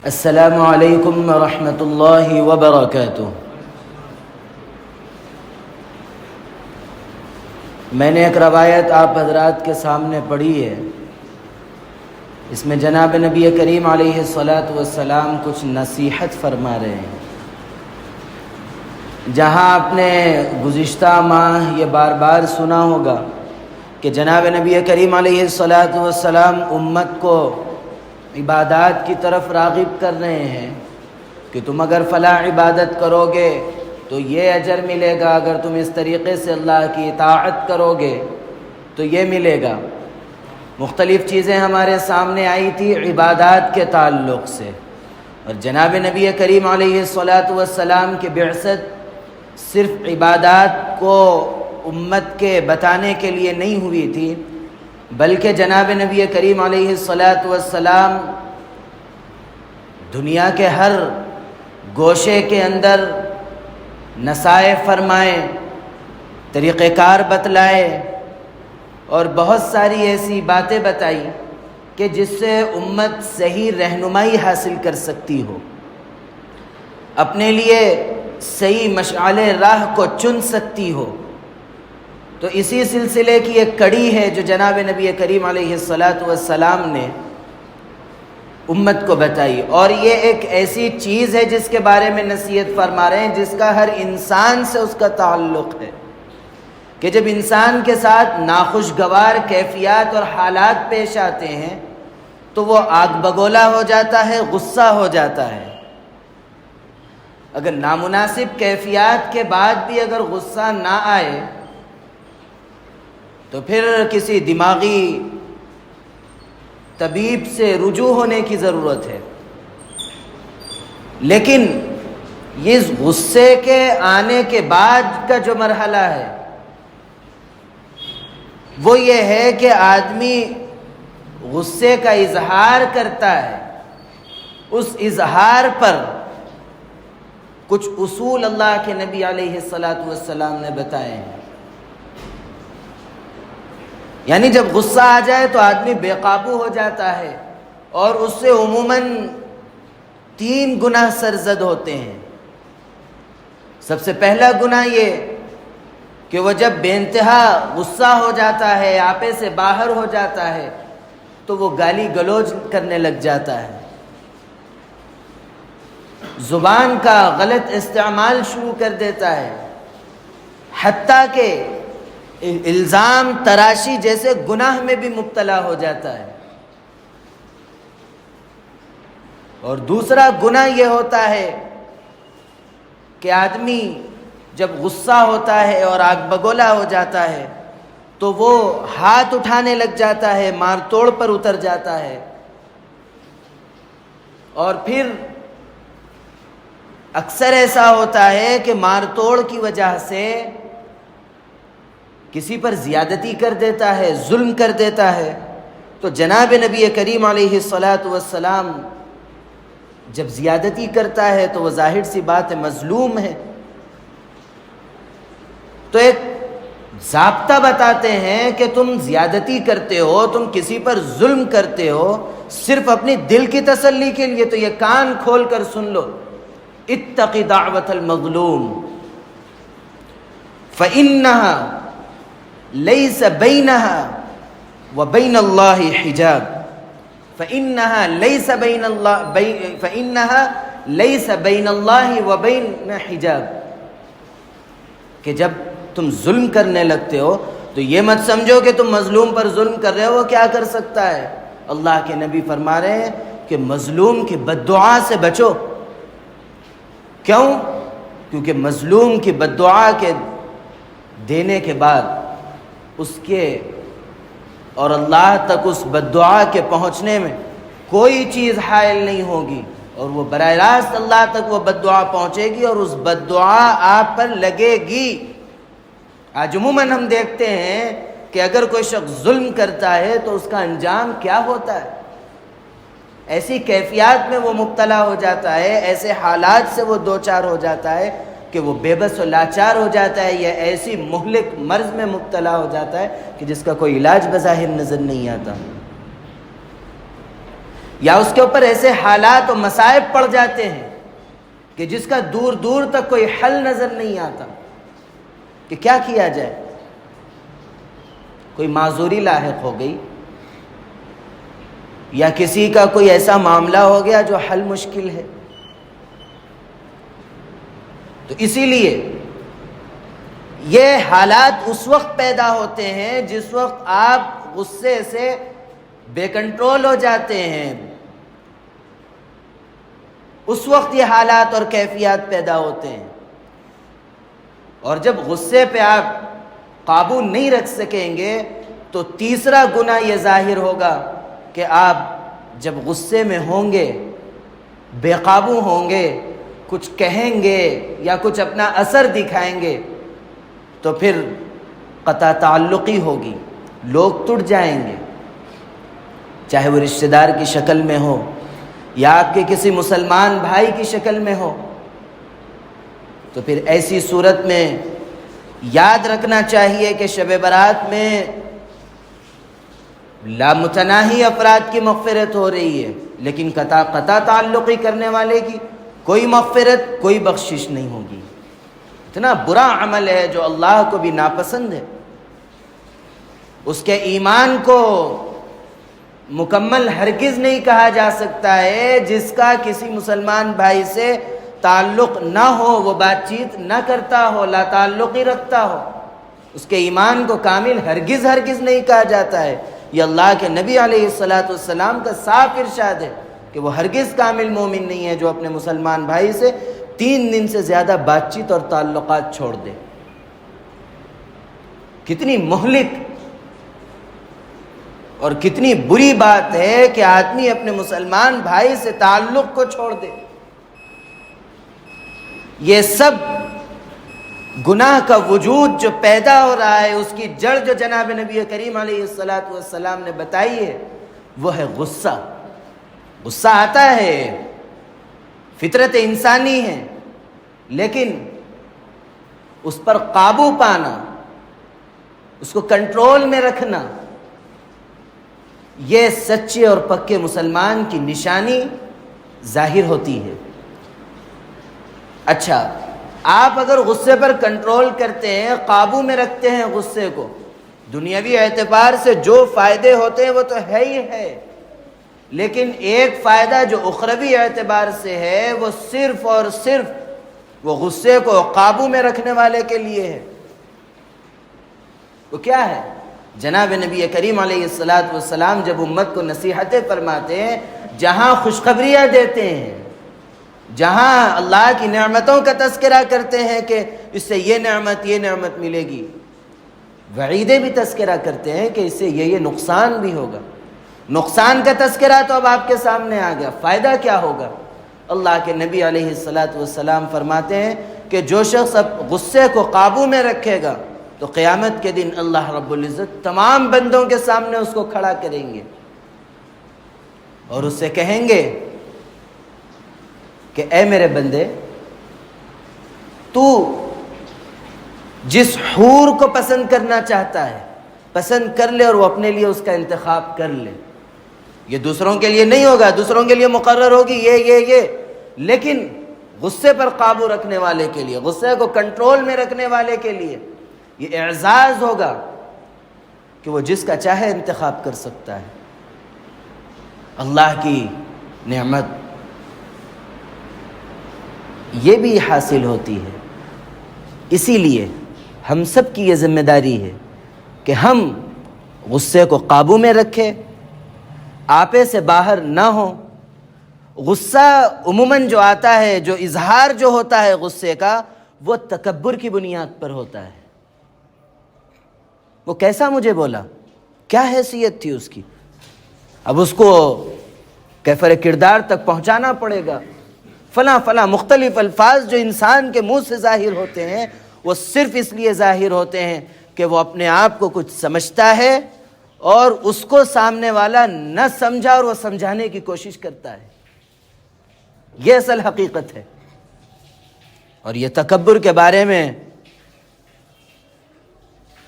السلام علیکم ورحمۃ اللہ وبرکاتہ۔ میں نے ایک روایت آپ حضرات کے سامنے پڑھی ہے، اس میں جناب نبی کریم علیہ الصلاۃ والسلام کچھ نصیحت فرما رہے ہیں۔ جہاں آپ نے گزشتہ ماہ یہ بار بار سنا ہوگا کہ جناب نبی کریم علیہ الصلاۃ والسلام امت کو عبادات کی طرف راغب کر رہے ہیں کہ تم اگر فلاں عبادت کرو گے تو یہ اجر ملے گا، اگر تم اس طریقے سے اللہ کی اطاعت کرو گے تو یہ ملے گا۔ مختلف چیزیں ہمارے سامنے آئی تھی عبادات کے تعلق سے، اور جناب نبی کریم علیہ الصلاۃ والسلام کی بعثت صرف عبادات کو امت کے بتانے کے لیے نہیں ہوئی تھی، بلکہ جناب نبی کریم علیہ الصلاۃ والسلام دنیا کے ہر گوشے کے اندر نصائح فرمائے، طریقہ کار بتلائے، اور بہت ساری ایسی باتیں بتائی کہ جس سے امت صحیح رہنمائی حاصل کر سکتی ہو، اپنے لیے صحیح مشعل راہ کو چن سکتی ہو۔ تو اسی سلسلے کی ایک کڑی ہے جو جناب نبی کریم علیہ الصلاۃ والسلام نے امت کو بتائی، اور یہ ایک ایسی چیز ہے جس کے بارے میں نصیحت فرما رہے ہیں جس کا ہر انسان سے اس کا تعلق ہے، کہ جب انسان کے ساتھ ناخوشگوار کیفیات اور حالات پیش آتے ہیں تو وہ آگ بگولا ہو جاتا ہے، غصہ ہو جاتا ہے۔ اگر نامناسب کیفیات کے بعد بھی اگر غصہ نہ آئے تو پھر کسی دماغی طبیب سے رجوع ہونے کی ضرورت ہے۔ لیکن اس غصے کے آنے کے بعد کا جو مرحلہ ہے وہ یہ ہے کہ آدمی غصے کا اظہار کرتا ہے، اس اظہار پر کچھ اصول اللہ کے نبی علیہ الصلاۃ والسلام نے بتائے ہیں۔ یعنی جب غصہ آ جائے تو آدمی بے قابو ہو جاتا ہے، اور اس سے عموماً 3 گناہ سرزد ہوتے ہیں۔ سب سے پہلا گناہ یہ کہ وہ جب بے انتہا غصہ ہو جاتا ہے، آپے سے باہر ہو جاتا ہے، تو وہ گالی گلوچ کرنے لگ جاتا ہے، زبان کا غلط استعمال شروع کر دیتا ہے، حتیٰ کہ الزام تراشی جیسے گناہ میں بھی مبتلا ہو جاتا ہے۔ اور دوسرا گناہ یہ ہوتا ہے کہ آدمی جب غصہ ہوتا ہے اور آگ بگولا ہو جاتا ہے تو وہ ہاتھ اٹھانے لگ جاتا ہے، مار توڑ پر اتر جاتا ہے، اور پھر اکثر ایسا ہوتا ہے کہ مار توڑ کی وجہ سے کسی پر زیادتی کر دیتا ہے، ظلم کر دیتا ہے۔ تو جناب نبی کریم علیہ الصلاۃ والسلام جب زیادتی کرتا ہے تو وہ ظاہر سی بات ہے مظلوم ہے، تو ایک ضابطہ بتاتے ہیں کہ تم زیادتی کرتے ہو، تم کسی پر ظلم کرتے ہو صرف اپنی دل کی تسلی کے لیے، تو یہ کان کھول کر سن لو، اتق دعوت المظلوم فإنها ليس بينها وبين الله حجاب فإنها ليس بين الله وبين حجاب، کہ جب تم ظلم کرنے لگتے ہو تو یہ مت سمجھو کہ تم مظلوم پر ظلم کر رہے ہو، وہ کیا کر سکتا ہے۔ اللہ کے نبی فرما رہے ہیں کہ مظلوم کی بد دعا سے بچو۔ کیوں؟ کیونکہ مظلوم کی بد دعا کے دینے کے بعد اس کے اور اللہ تک اس بد دعا کے پہنچنے میں کوئی چیز حائل نہیں ہوگی، اور وہ براہ راست اللہ تک وہ بد دعا پہنچے گی، اور اس بد دعا آپ پر لگے گی۔ آج عموماً ہم دیکھتے ہیں کہ اگر کوئی شخص ظلم کرتا ہے تو اس کا انجام کیا ہوتا ہے، ایسی کیفیات میں وہ مبتلا ہو جاتا ہے، ایسے حالات سے وہ دوچار ہو جاتا ہے کہ وہ بے بس و لاچار ہو جاتا ہے، یا ایسی مہلک مرض میں مبتلا ہو جاتا ہے کہ جس کا کوئی علاج بظاہر نظر نہیں آتا۔ یا اس کے اوپر ایسے حالات و مصائب پڑ جاتے ہیں کہ جس کا دور دور تک کوئی حل نظر نہیں آتا کہ کیا کیا جائے. کوئی معذوری لاحق ہو گئی یا کسی کا کوئی ایسا معاملہ ہو گیا جو حل مشکل ہے. تو اسی لیے یہ حالات اس وقت پیدا ہوتے ہیں جس وقت آپ غصے سے بے کنٹرول ہو جاتے ہیں. اس وقت یہ حالات اور کیفیات پیدا ہوتے ہیں. اور جب غصے پہ آپ قابو نہیں رکھ سکیں گے تو تیسرا گناہ یہ ظاہر ہوگا کہ آپ جب غصے میں ہوں گے، بے قابو ہوں گے، کچھ کہیں گے یا کچھ اپنا اثر دکھائیں گے تو پھر قطع تعلقی ہوگی، لوگ ٹوٹ جائیں گے، چاہے وہ رشتہ دار کی شکل میں ہو یا آپ کے کسی مسلمان بھائی کی شکل میں ہو. تو پھر ایسی صورت میں یاد رکھنا چاہیے کہ شب برات میں لامتناہی افراد کی مغفرت ہو رہی ہے، لیکن قطع تعلقی کرنے والے کی کوئی مغفرت، کوئی بخشش نہیں ہوگی. اتنا برا عمل ہے جو اللہ کو بھی ناپسند ہے. اس کے ایمان کو مکمل ہرگز نہیں کہا جا سکتا ہے جس کا کسی مسلمان بھائی سے تعلق نہ ہو، وہ بات چیت نہ کرتا ہو، لا تعلقی رکھتا ہو. اس کے ایمان کو کامل ہرگز نہیں کہا جاتا ہے. یہ اللہ کے نبی علیہ السلام کا صاف ارشاد ہے کہ وہ ہرگز کامل مومن نہیں ہے جو اپنے مسلمان بھائی سے 3 دن سے زیادہ بات چیت اور تعلقات چھوڑ دے. کتنی مہلک اور کتنی بری بات ہے کہ آدمی اپنے مسلمان بھائی سے تعلق کو چھوڑ دے. یہ سب گناہ کا وجود جو پیدا ہو رہا ہے، اس کی جڑ جو جناب نبی کریم علیہ السلام نے بتائی ہے وہ ہے غصہ. غصہ آتا ہے، فطرت انسانی ہے، لیکن اس پر قابو پانا، اس کو کنٹرول میں رکھنا، یہ سچے اور پکے مسلمان کی نشانی ظاہر ہوتی ہے. اچھا، آپ اگر غصے پر کنٹرول کرتے ہیں، قابو میں رکھتے ہیں غصے کو، دنیاوی اعتبار سے جو فائدے ہوتے ہیں وہ تو ہے ہی ہے، لیکن ایک فائدہ جو اخروی اعتبار سے ہے وہ صرف اور صرف وہ غصے کو قابو میں رکھنے والے کے لیے ہے. وہ کیا ہے؟ جناب نبی کریم علیہ السلام جب امت کو نصیحتیں فرماتے ہیں، جہاں خوشخبریاں دیتے ہیں، جہاں اللہ کی نعمتوں کا تذکرہ کرتے ہیں کہ اس سے یہ نعمت ملے گی، وعیدیں بھی تذکرہ کرتے ہیں کہ اس سے یہ نقصان بھی ہوگا. نقصان کا تذکرہ تو اب آپ کے سامنے آ گیا، فائدہ کیا ہوگا؟ اللہ کے نبی علیہ السلام فرماتے ہیں کہ جو شخص اب غصے کو قابو میں رکھے گا تو قیامت کے دن اللہ رب العزت تمام بندوں کے سامنے اس کو کھڑا کریں گے اور اس سے کہیں گے کہ اے میرے بندے، تو جس حور کو پسند کرنا چاہتا ہے پسند کر لے اور وہ اپنے لیے اس کا انتخاب کر لے. یہ دوسروں کے لیے نہیں ہوگا، دوسروں کے لیے مقرر ہوگی یہ، لیکن غصے پر قابو رکھنے والے کے لیے، غصے کو کنٹرول میں رکھنے والے کے لیے یہ اعزاز ہوگا کہ وہ جس کا چاہے انتخاب کر سکتا ہے. اللہ کی نعمت یہ بھی حاصل ہوتی ہے. اسی لیے ہم سب کی یہ ذمہ داری ہے کہ ہم غصے کو قابو میں رکھیں، آپے سے باہر نہ ہوں. غصہ عموماً جو آتا ہے، جو اظہار جو ہوتا ہے غصے کا، وہ تکبر کی بنیاد پر ہوتا ہے. وہ کیسا مجھے بولا، کیا حیثیت تھی اس کی، اب اس کو کیفر کردار تک پہنچانا پڑے گا. فلاں مختلف الفاظ جو انسان کے منہ سے ظاہر ہوتے ہیں وہ صرف اس لیے ظاہر ہوتے ہیں کہ وہ اپنے آپ کو کچھ سمجھتا ہے اور اس کو سامنے والا نہ سمجھا اور وہ سمجھانے کی کوشش کرتا ہے. یہ اصل حقیقت ہے. اور یہ تکبر کے بارے میں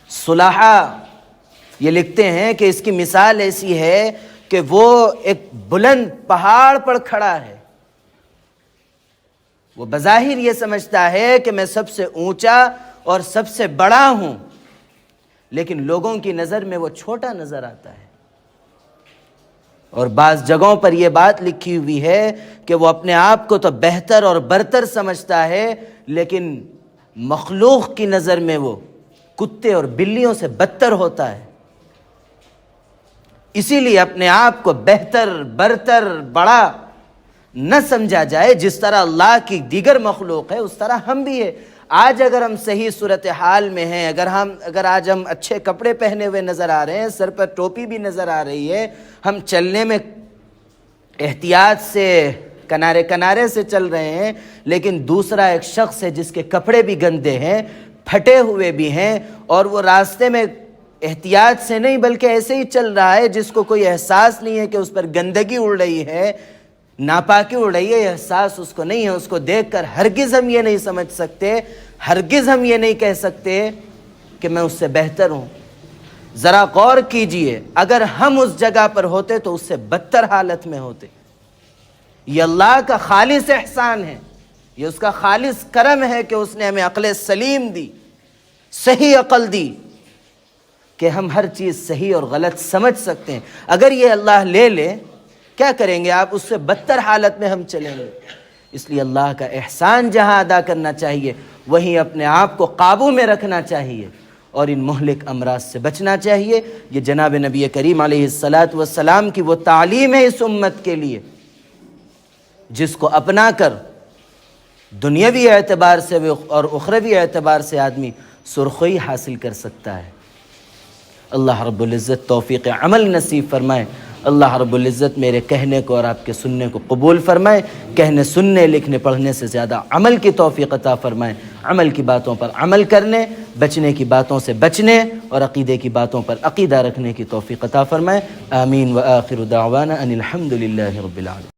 صلاحہ یہ لکھتے ہیں کہ اس کی مثال ایسی ہے کہ وہ ایک بلند پہاڑ پر کھڑا ہے، وہ بظاہر یہ سمجھتا ہے کہ میں سب سے اونچا اور سب سے بڑا ہوں، لیکن لوگوں کی نظر میں وہ چھوٹا نظر آتا ہے۔ اور بعض جگہوں پر یہ بات لکھی ہوئی ہے کہ وہ اپنے آپ کو تو بہتر اور برتر سمجھتا ہے، لیکن مخلوق کی نظر میں وہ کتے اور بلیوں سے بدتر ہوتا ہے۔ اسی لیے اپنے آپ کو بہتر، برتر، بڑا نہ سمجھا جائے۔ جس طرح اللہ کی دیگر مخلوق ہے اس طرح ہم بھی ہے۔ آج اگر ہم صحیح صورتحال میں ہیں، اگر آج ہم اچھے کپڑے پہنے ہوئے نظر آ رہے ہیں، سر پر ٹوپی بھی نظر آ رہی ہے، ہم چلنے میں احتیاط سے کنارے کنارے سے چل رہے ہیں، لیکن دوسرا ایک شخص ہے جس کے کپڑے بھی گندے ہیں، پھٹے ہوئے بھی ہیں، اور وہ راستے میں احتیاط سے نہیں بلکہ ایسے ہی چل رہا ہے، جس کو کوئی احساس نہیں ہے کہ اس پر گندگی اڑ رہی ہے، ناپاکی اڑ رہی ہے، احساس اس کو نہیں ہے۔ اس کو دیکھ کر ہرگز ہم یہ نہیں سمجھ سکتے، ہرگز ہم یہ نہیں کہہ سکتے کہ میں اس سے بہتر ہوں۔ ذرا غور کیجئے، اگر ہم اس جگہ پر ہوتے تو اس سے بدتر حالت میں ہوتے۔ یہ اللہ کا خالص احسان ہے، یہ اس کا خالص کرم ہے کہ اس نے ہمیں عقل سلیم دی، صحیح عقل دی کہ ہم ہر چیز صحیح اور غلط سمجھ سکتے ہیں۔ اگر یہ اللہ لے لے کیا کریں گے آپ؟ اس سے بدتر حالت میں ہم چلیں گے۔ اس لیے اللہ کا احسان جہاں ادا کرنا چاہیے وہیں اپنے آپ کو قابو میں رکھنا چاہیے اور ان مہلک امراض سے بچنا چاہیے۔ یہ جناب نبی کریم علیہ السلام کی وہ تعلیم ہے اس امت کے لیے، جس کو اپنا کر دنیاوی اعتبار سے اور اخروی اعتبار سے آدمی سرخی حاصل کر سکتا ہے۔ اللہ رب العزت توفیق عمل نصیب فرمائے۔ اللہ رب العزت میرے کہنے کو اور آپ کے سننے کو قبول فرمائے۔ کہنے، سننے، لکھنے، پڑھنے سے زیادہ عمل کی توفیق عطا فرمائے۔ عمل کی باتوں پر عمل کرنے، بچنے کی باتوں سے بچنے اور عقیدے کی باتوں پر عقیدہ رکھنے کی توفیق عطا فرمائے۔ آمین۔ وآخر دعوانا ان الحمد للہ رب العالمین۔